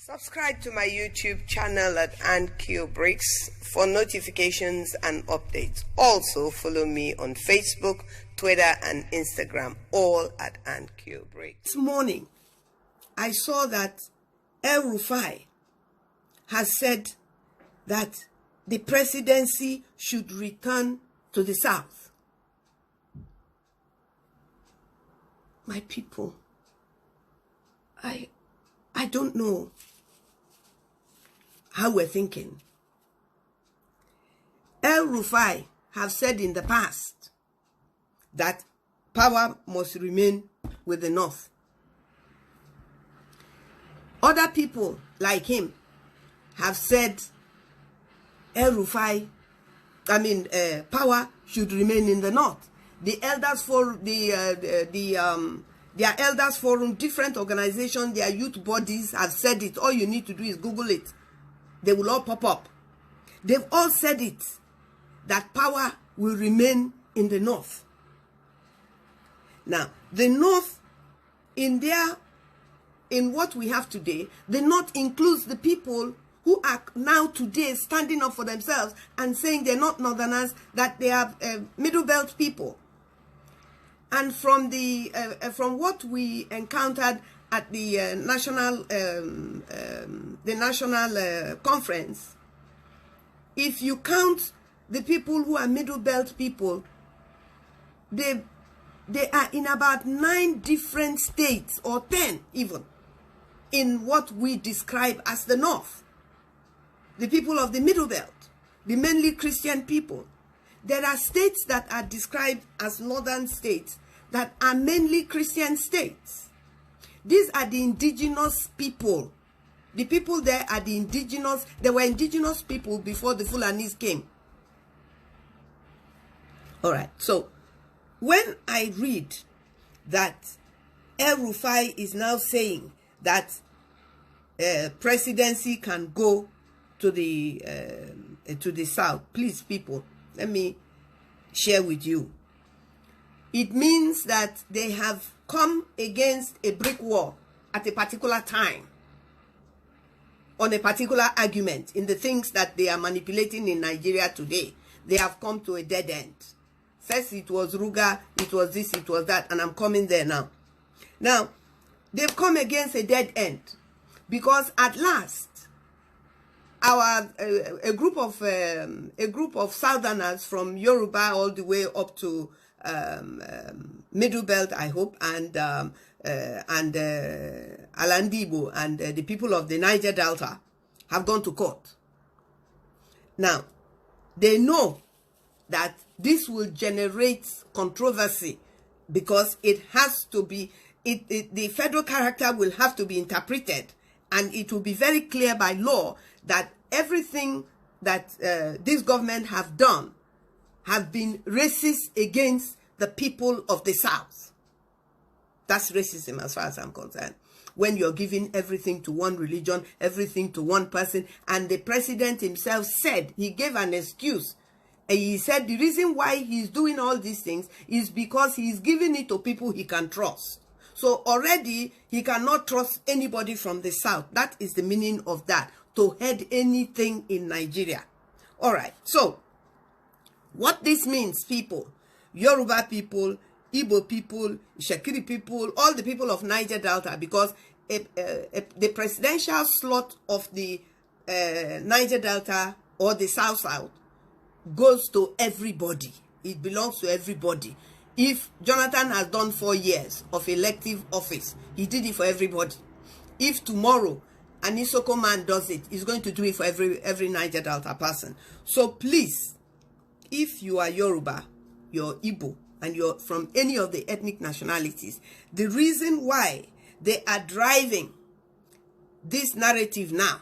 Subscribe to my YouTube channel at @QBricks for notifications and updates. Also follow me on Facebook, Twitter and Instagram, all at @QBricks. This morning, I saw that El-Rufai has said that the presidency should return to the South. My people, I don't know how we're thinking. El-Rufai have said in the past that power must remain with the North. Other people like him have said El-Rufai, power should remain in the North. The Elders Forum, their Elders Forum, different organizations, their youth bodies have said it. All you need to do is Google it. They will all pop up. They've all said it, that power will remain in the North. Now, the North, in what we have today, the North includes the people who are now today standing up for themselves and saying they're not Northerners, that they are Middle Belt people. And from what we encountered at the national conference, if you count the people who are Middle Belt people, they are in about 9 different states, or 10 even, in what we describe as the North. The people of the Middle Belt, the mainly Christian people. There are states that are described as northern states that are mainly Christian states. These are the indigenous people. The people there are the indigenous. They were indigenous people before the Fulanis came. All right. So when I read that El-Rufai is now saying that presidency can go to the South, please, people, let me share with you. It means that they have come against a brick wall at a particular time, on a particular argument, in the things that they are manipulating in Nigeria today. They have come to a dead end. First it was Ruga, it was this, it was that, and I'm coming there now. Now, they've come against a dead end because at last, a group of Southerners from Yoruba all the way up to Middle Belt, I hope, and Alandibo and the people of the Niger Delta have gone to court. Now, they know that this will generate controversy because it has to be, the federal character will have to be interpreted, and it will be very clear by law that everything that this government have done have been racist against the people of the South. That's racism as far as I'm concerned. When you're giving everything to one religion, everything to one person, and the president himself said, he gave an excuse. And he said the reason why he's doing all these things is because he's giving it to people he can trust. So already he cannot trust anybody from the South. That is the meaning of that, to head anything in Nigeria. All right. So what this means, people, Yoruba people, Igbo people, Shekiri people, all the people of Niger Delta, because the presidential slot of the Niger Delta or the South goes to everybody. It belongs to everybody. If Jonathan has done 4 years of elective office, he did it for everybody. If tomorrow an Isoko man does it, he's going to do it for every Niger Delta person. So please, if you are Yoruba, you're Igbo, and you're from any of the ethnic nationalities, the reason why they are driving this narrative now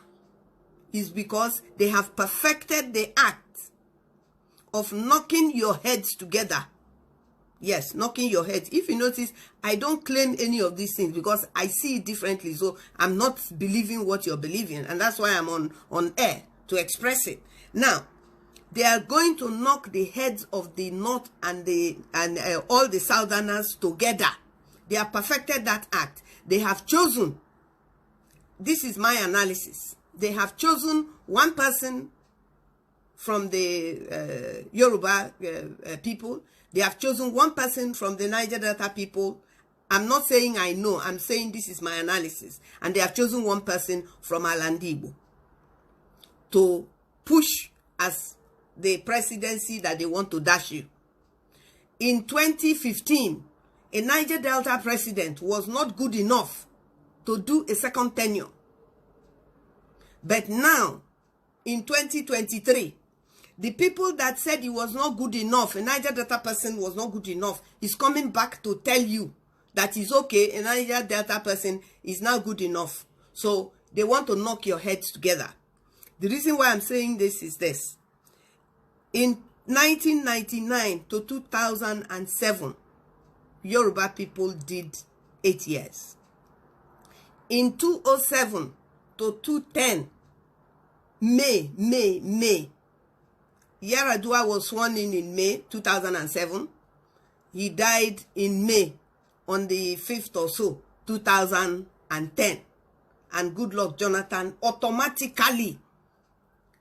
is because they have perfected the act of knocking your heads together. Yes, knocking your heads. If you notice, I don't claim any of these things because I see it differently. So I'm not believing what you're believing. And that's why I'm on air to express it. Now, they are going to knock the heads of the North and all the Southerners together. They have perfected that act. They have chosen, this is my analysis, they have chosen one person from the Yoruba people. They have chosen one person from the Niger Delta people. I'm not saying I know, I'm saying this is my analysis. And they have chosen one person from Alandibo to push as the presidency that they want to dash you. In 2015, a Niger Delta president was not good enough to do a second tenure. But now, in 2023, the people that said he was not good enough, a Niger Delta person was not good enough, is coming back to tell you that it's okay, a Niger Delta person is now good enough. So they want to knock your heads together. The reason why I'm saying this is this. In 1999 to 2007, Yoruba people did 8 years. In 2007 to 2010, May, Yaradua was sworn in May 2007. He died in May on the 5th or so, 2010. And Goodluck Jonathan automatically,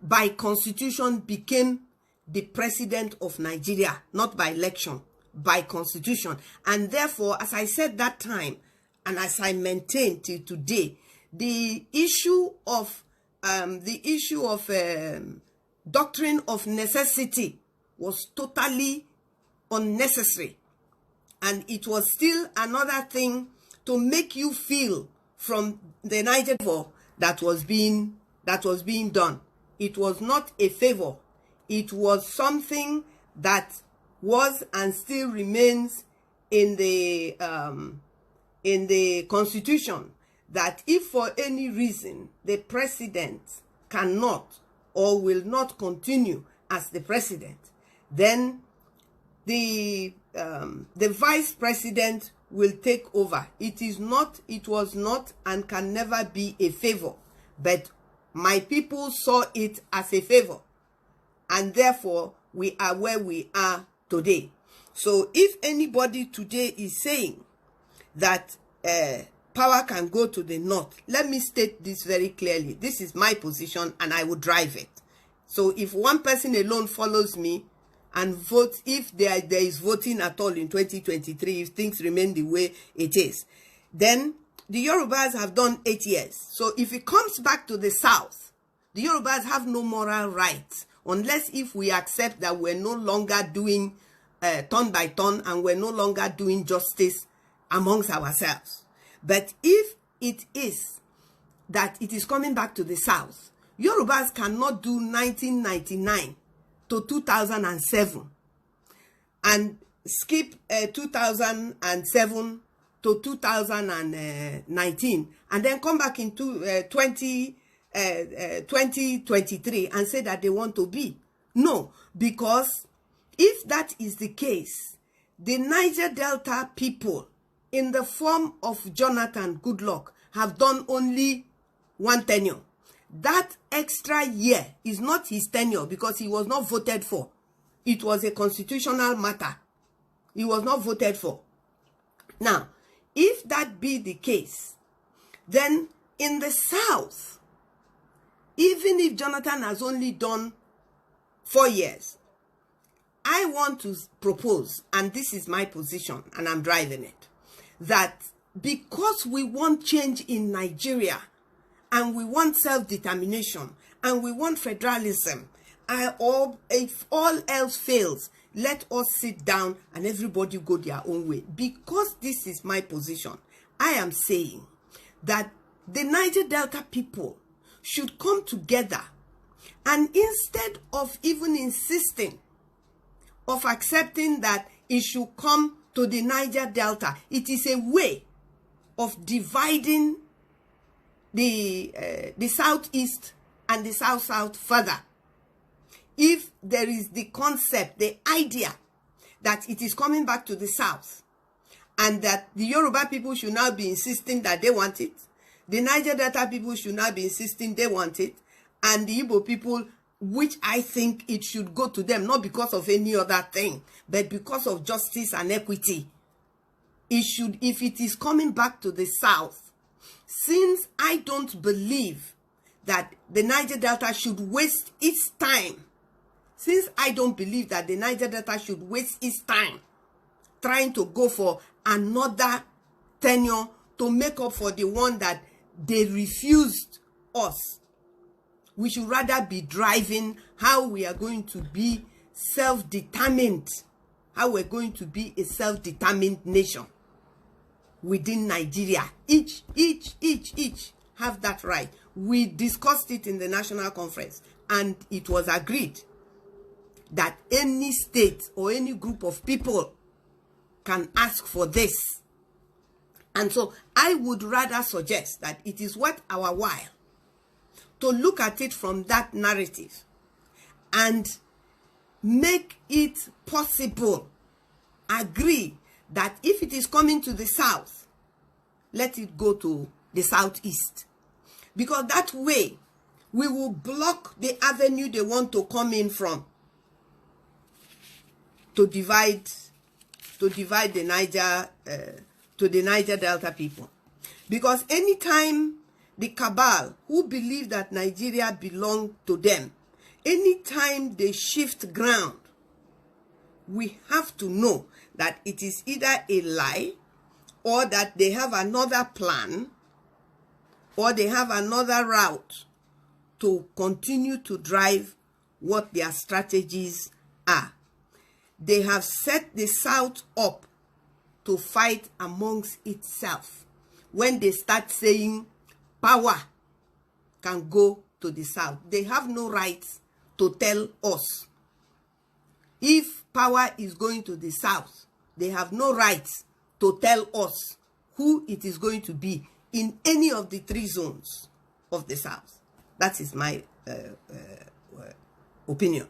by constitution, became the president of Nigeria, not by election, by constitution. And therefore, as I said that time, and as I maintain till today, the issue of doctrine of necessity was totally unnecessary, and it was still another thing to make you feel from the Niger that was being done. It was not a favor. It was something that was and still remains in the constitution, that if for any reason the president cannot or will not continue as the president, then the vice president will take over. It was not, and can never be a favor. But my people saw it as a favor. And therefore, we are where we are today. So if anybody today is saying that power can go to the north, let me state this very clearly. This is my position and I will drive it. So if one person alone follows me and votes, if there is voting at all in 2023, if things remain the way it is, then the Yorubas have done 8 years. So if it comes back to the south, the Yorubas have no moral rights, unless if we accept that we're no longer doing turn by turn, and we're no longer doing justice amongst ourselves. But if it is that it is coming back to the south, Yorubas cannot do 1999 to 2007 and skip 2007 to 2019 and then come back into 2023 and say that they want to be. No, because if that is the case, the Niger Delta people in the form of Jonathan Goodluck have done only one tenure. That extra year is not his tenure because he was not voted for. It was a constitutional matter. He was not voted for. Now, if that be the case, then in the south, even if Jonathan has only done 4 years, I want to propose, and this is my position, and I'm driving it, that because we want change in Nigeria, and we want self-determination, and we want federalism, if all else fails, let us sit down and everybody go their own way. Because this is my position, I am saying that the Niger Delta people should come together, and instead of even insisting of accepting that it should come to the Niger Delta, it is a way of dividing the southeast and the south further. If there is the concept, the idea that it is coming back to the south, and that the Yoruba people should now be insisting that they want it, the Niger Delta people should now be insisting they want it, and the Igbo people, which I think it should go to them, not because of any other thing, but because of justice and equity. if it is coming back to the south, since I don't believe that the Niger Delta should waste its time, since I don't believe that the Niger Delta should waste its time trying to go for another tenure to make up for the one that they refused us, we should rather be driving how we are going to be self-determined, how we're going to be a self-determined nation within Nigeria. Each have that right. We discussed it in the national conference, and it was agreed that any state or any group of people can ask for this. And so I would rather suggest that it is worth our while to look at it from that narrative and make it possible, agree that if it is coming to the south, let it go to the southeast. Because that way, we will block the avenue they want to come in from to divide the Niger, to the Niger Delta people. Because anytime the cabal who believe that Nigeria belongs to them, anytime they shift ground, we have to know that it is either a lie, or that they have another plan, or they have another route to continue to drive what their strategies are. They have set the South up to fight amongst itself. When they start saying power can go to the South, they have no right to tell us. If power is going to the South, they have no right to tell us who it is going to be in any of the 3 zones of the South. That is my opinion.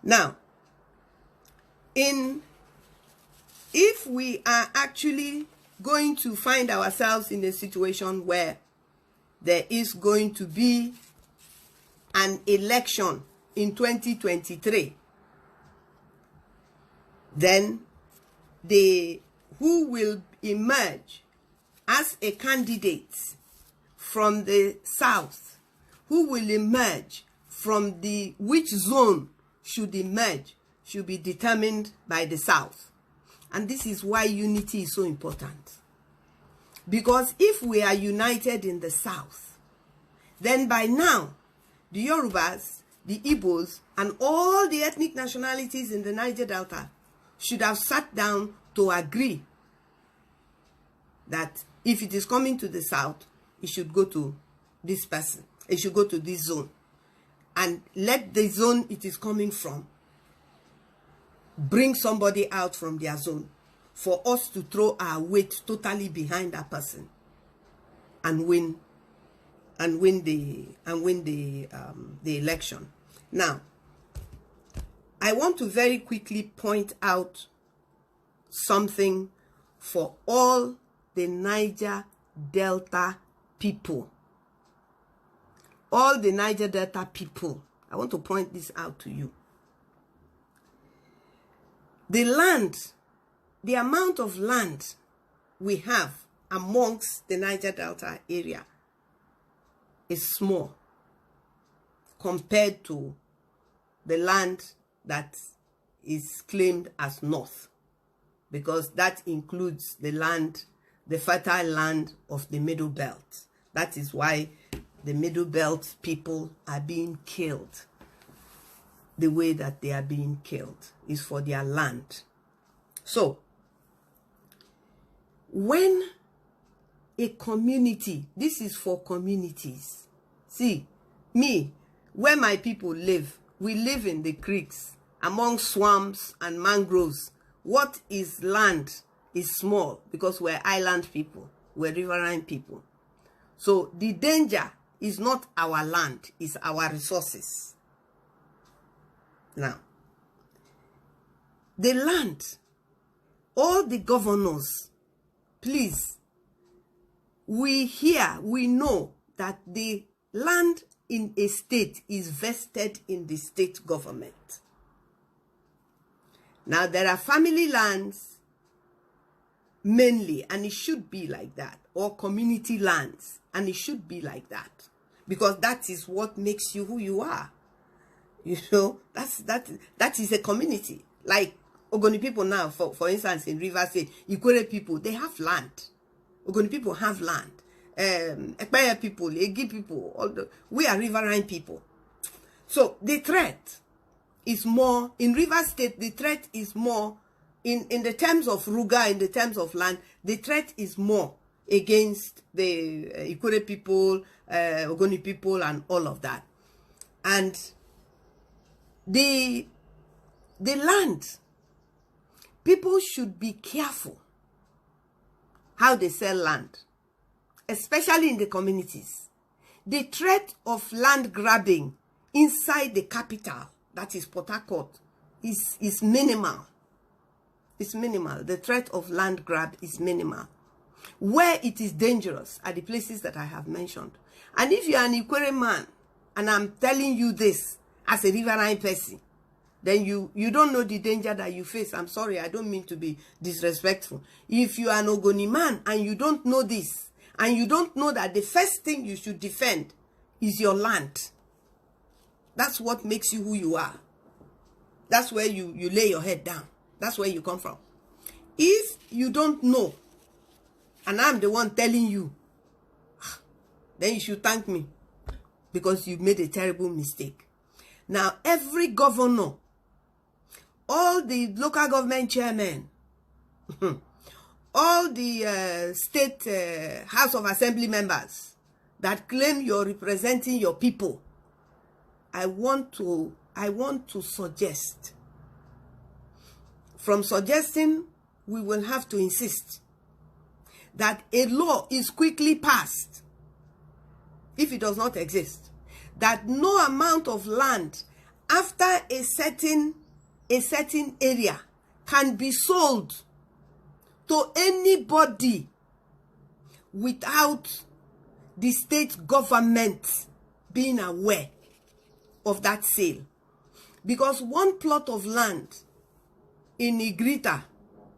Now, if we are actually going to find ourselves in a situation where there is going to be an election in 2023, then who will emerge as a candidate from the South, who will emerge from which zone should emerge, should be determined by the South. And this is why unity is so important. Because if we are united in the South, then by now, the Yorubas, the Igbos, and all the ethnic nationalities in the Niger Delta should have sat down to agree that if it is coming to the South, it should go to this person. It should go to this zone. And let the zone it is coming from bring somebody out from their zone for us to throw our weight totally behind that person and win the election. Now, I want to very quickly point out something for all the Niger Delta people. All the Niger Delta people, I want to point this out to you. The land, the amount of land we have amongst the Niger Delta area is small compared to the land that is claimed as North, because that includes the land, the fertile land of the Middle Belt. That is why the Middle Belt people are being killed the way that they are being killed, is for their land. So, when a community, this is for communities. See, me, where my people live, we live in the creeks, among swamps and mangroves. What is land is small because we're island people, we're riverine people. So the danger is not our land, it's our resources. Now, the land, all the governors, please, we know that the land in a state is vested in the state government. Now, there are family lands mainly, and it should be like that, or community lands, and it should be like that, because that is what makes you who you are. You know, that is a community. Like Ogoni people now, for instance, in Rivers State, Ikwere people, they have land. Ogoni people have land. Ekpeye people, Egi people, we are riverine people. So the threat is more, in Rivers State, the threat is more, in the terms of Ruga, in the terms of land, the threat is more against the Ikwere people, Ogoni people, and all of that. And the land, people should be careful how they sell land, especially in the communities. The threat of land grabbing inside the capital, that is Port Harcourt, is minimal. It's minimal. The threat of land grab is minimal. Where it is dangerous are the places that I have mentioned. And if you are an Ikwere man, and I'm telling you this as a riverine person, then you don't know the danger that you face. I'm sorry, I don't mean to be disrespectful. If you are an Ogoni man and you don't know this, and you don't know that the first thing you should defend is your land, that's what makes you who you are. That's where you lay your head down. That's where you come from. If you don't know, and I'm the one telling you, then you should thank me, because you made a terrible mistake. Now, every governor, all the local government chairmen, all the state House of Assembly members that claim you're representing your people, I want to suggest. From suggesting, we will have to insist that a law is quickly passed, if it does not exist, that no amount of land after a certain area can be sold to anybody without the state government being aware of that sale. Because one plot of land in Igrita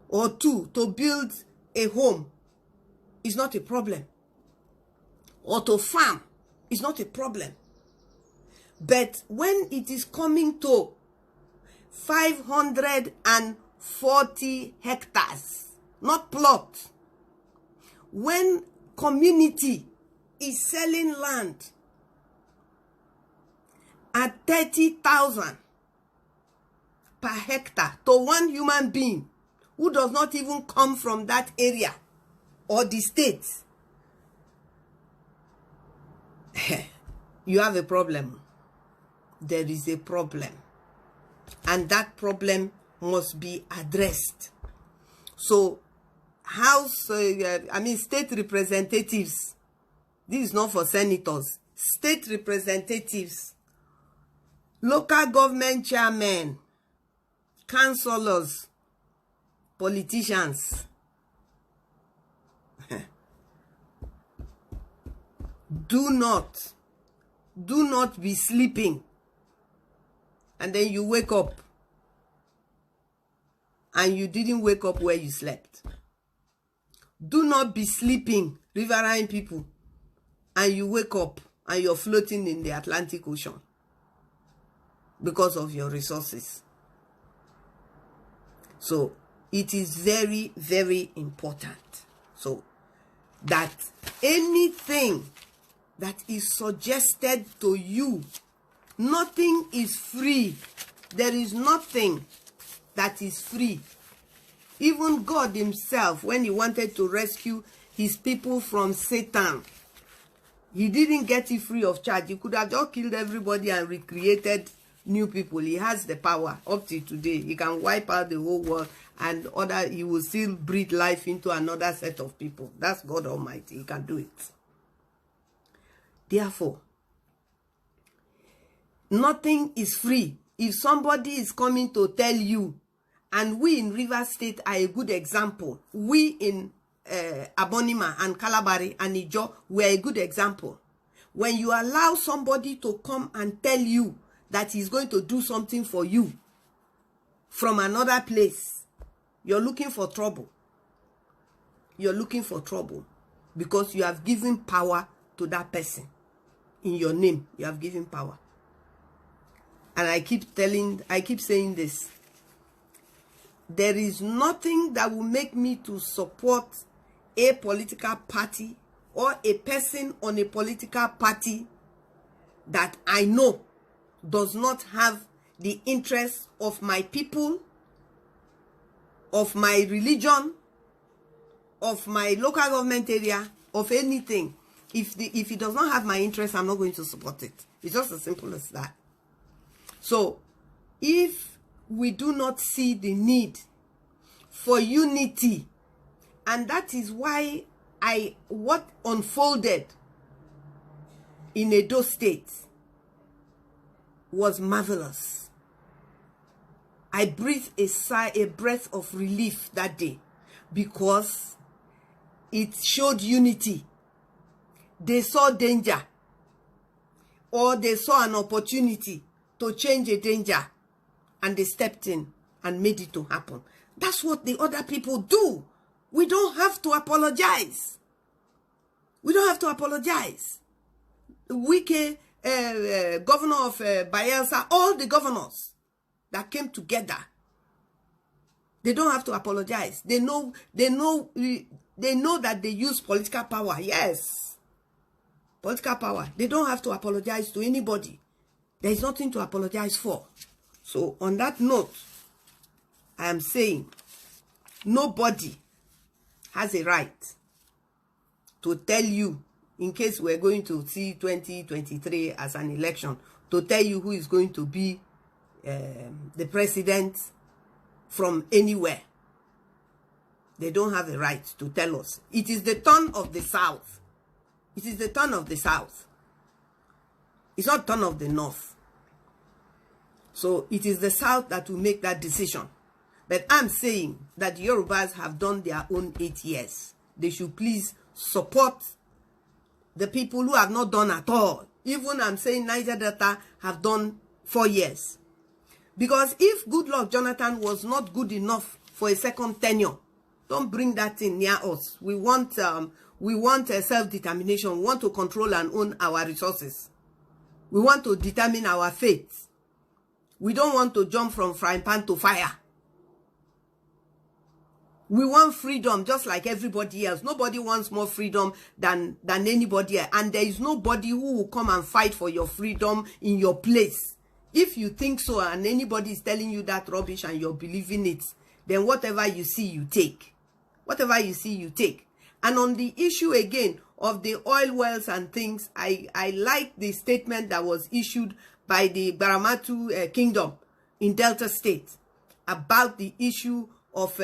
or two to build a home is not a problem, or to farm is not a problem. But when it is coming to 540 hectares, not plot, when community is selling land at 30,000 per hectare to one human being who does not even come from that area or the state, you have a problem. There is a problem, and that problem must be addressed. So state representatives, this is not for senators, state representatives, local government chairmen, councillors, politicians, do not be sleeping, and then you wake up and you didn't wake up where you slept. Do not be sleeping, riverine people, and you wake up and you're floating in the Atlantic Ocean because of your resources. So it is very, very important, so that anything that is suggested to you, nothing is free. There is nothing that is free. Even God himself, when he wanted to rescue his people from Satan, he didn't get it free of charge. He could have just killed everybody and recreated new people. He has the power up to today. He can wipe out the whole world, and he will still breathe life into another set of people. That's God Almighty. He can do it. Therefore, nothing is free. If somebody is coming to tell you, and we in Rivers State are a good example. We in Abonima and Kalabari and Niger, we are a good example. When you allow somebody to come and tell you that he's going to do something for you from another place, you're looking for trouble. you're looking for trouble, because you have given power to that person. In your name, you have given power. And I keep saying this. There is nothing that will make me to support a political party or a person on a political party that I know does not have the interests of my people, of my religion, of my local government area, of anything. If it does not have my interest, I'm not going to support it. It's just as simple as that. So, if we do not see the need for unity, and that is why what unfolded in Edo State was marvelous. I breathed a breath of relief that day, because it showed unity. They saw danger, or they saw an opportunity to change a danger, and they stepped in and made it to happen. That's what the other people do. We don't have to apologize. We don't have to apologize. Wike, governor of Bayelsa, all the governors that came together, they don't have to apologize. They know that they use political power. Yes. Political power. They don't have to apologize to anybody. There is nothing to apologize for. So on that note, I am saying nobody has a right to tell you, in case we're going to see 2023 as an election, to tell you who is going to be the president from anywhere. They don't have a right to tell us. It is the turn of the South. It is the turn of the South. It's not turn of the North. So it is the South that will make that decision. But I'm saying that the Yorubas have done their own 8 years. They should please support the people who have not done at all. Even I'm saying Niger Delta have done 4 years. Because if Goodluck Jonathan was not good enough for a second tenure, don't bring that in near us. We want self-determination. We want to control and own our resources. We want to determine our fate. We don't want to jump from frying pan to fire. We want freedom just like everybody else. Nobody wants more freedom than anybody else. And there is nobody who will come and fight for your freedom in your place. If you think so and anybody is telling you that rubbish and you're believing it, then whatever you see, you take. Whatever you see, you take. And on the issue again of the oil wells and things, I like the statement that was issued by the Baramatu Kingdom in Delta State about the issue of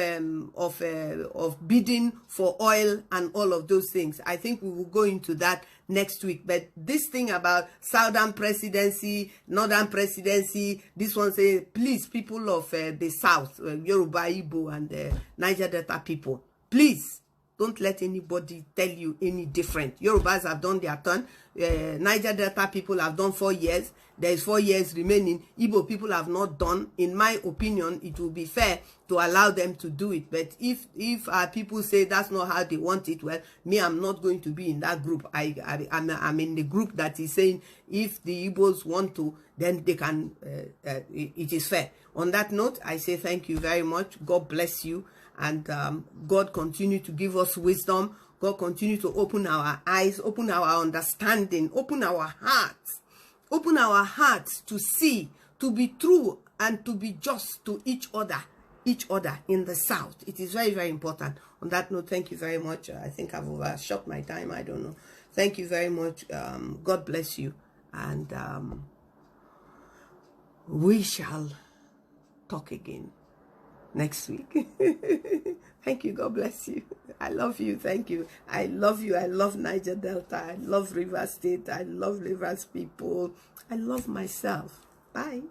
bidding for oil and all of those things. I think we will go into that next week. But this thing about Southern Presidency, Northern Presidency, this one say, please, people of the South, Yoruba, Igbo, and Niger Delta people, please, don't let anybody tell you any different. Yorubas have done their turn. Niger Delta people have done 4 years. There is 4 years remaining. Igbo people have not done. In my opinion, it will be fair to allow them to do it. But if our people say that's not how they want it, well, me, I'm not going to be in that group. I'm in the group that is saying if the Igbos want to, then they can. It is fair. On that note, I say thank you very much. God bless you. And God continue to give us wisdom. God continue to open our eyes, open our understanding, open our hearts. Open our hearts to see, to be true, and to be just to each other in the South. It is very, very important. On that note, thank you very much. I think I've overshot my time. I don't know. Thank you very much. God bless you. And we shall talk again next week. Thank you. God bless you. I love you. Thank you. I love you. I love Niger Delta. I love Rivers State. I love Rivers people. I love myself. Bye.